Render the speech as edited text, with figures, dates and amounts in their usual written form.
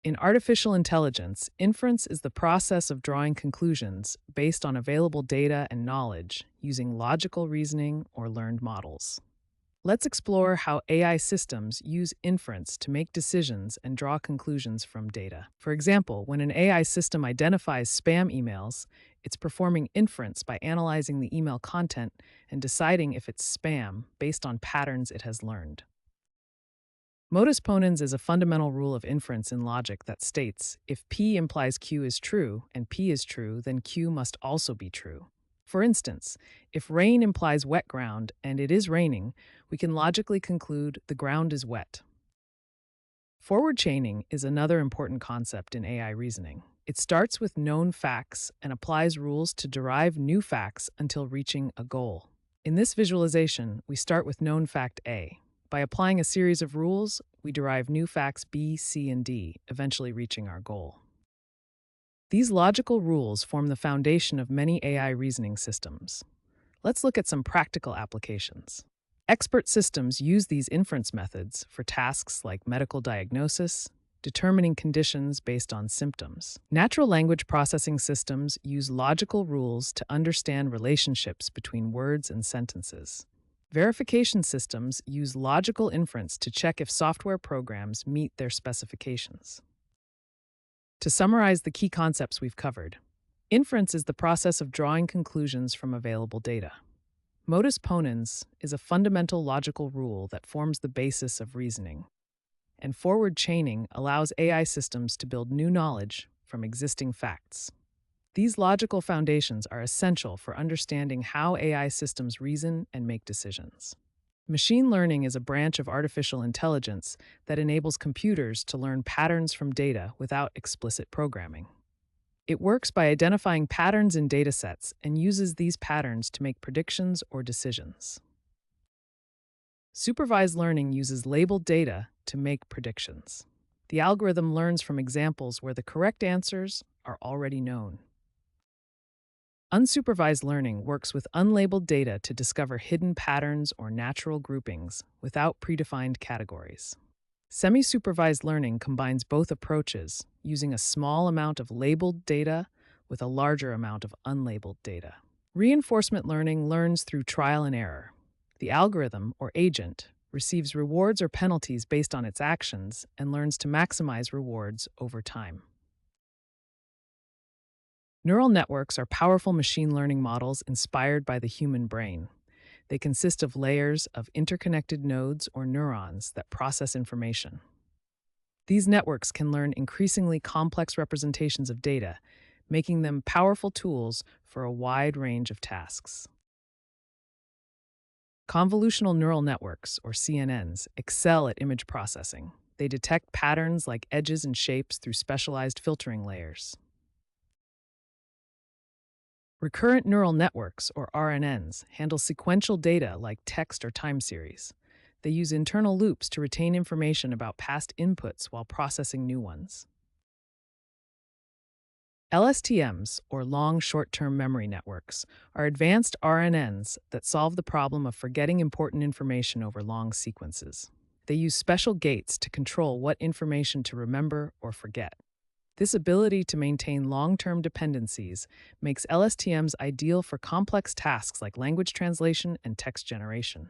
In artificial intelligence, inference is the process of drawing conclusions based on available data and knowledge using logical reasoning or learned models. Let's explore how AI systems use inference to make decisions and draw conclusions from data. For example, when an AI system identifies spam emails, it's performing inference by analyzing the email content and deciding if it's spam based on patterns it has learned. Modus ponens is a fundamental rule of inference in logic that states if P implies Q is true and P is true, then Q must also be true. For instance, if rain implies wet ground and it is raining, we can logically conclude the ground is wet. Forward chaining is another important concept in AI reasoning. It starts with known facts and applies rules to derive new facts until reaching a goal. In this visualization, we start with known fact A. By applying a series of rules, we derive new facts B, C, and D, eventually reaching our goal. These logical rules form the foundation of many AI reasoning systems. Let's look at some practical applications. Expert systems use these inference methods for tasks like medical diagnosis, determining conditions based on symptoms. Natural language processing systems use logical rules to understand relationships between words and sentences. Verification systems use logical inference to check if software programs meet their specifications. To summarize the key concepts we've covered, inference is the process of drawing conclusions from available data. Modus ponens is a fundamental logical rule that forms the basis of reasoning. And forward chaining allows AI systems to build new knowledge from existing facts. These logical foundations are essential for understanding how AI systems reason and make decisions. Machine learning is a branch of artificial intelligence that enables computers to learn patterns from data without explicit programming. It works by identifying patterns in datasets and uses these patterns to make predictions or decisions. Supervised learning uses labeled data to make predictions. The algorithm learns from examples where the correct answers are already known. Unsupervised learning works with unlabeled data to discover hidden patterns or natural groupings without predefined categories. Semi-supervised learning combines both approaches, using a small amount of labeled data with a larger amount of unlabeled data. Reinforcement learning learns through trial and error. The algorithm, or agent, receives rewards or penalties based on its actions and learns to maximize rewards over time. Neural networks are powerful machine learning models inspired by the human brain. They consist of layers of interconnected nodes or neurons that process information. These networks can learn increasingly complex representations of data, making them powerful tools for a wide range of tasks. Convolutional neural networks, or CNNs, excel at image processing. They detect patterns like edges and shapes through specialized filtering layers. Recurrent neural networks, or RNNs, handle sequential data like text or time series. They use internal loops to retain information about past inputs while processing new ones. LSTMs, or long short-term memory networks, are advanced RNNs that solve the problem of forgetting important information over long sequences. They use special gates to control what information to remember or forget. This ability to maintain long-term dependencies makes LSTMs ideal for complex tasks like language translation and text generation.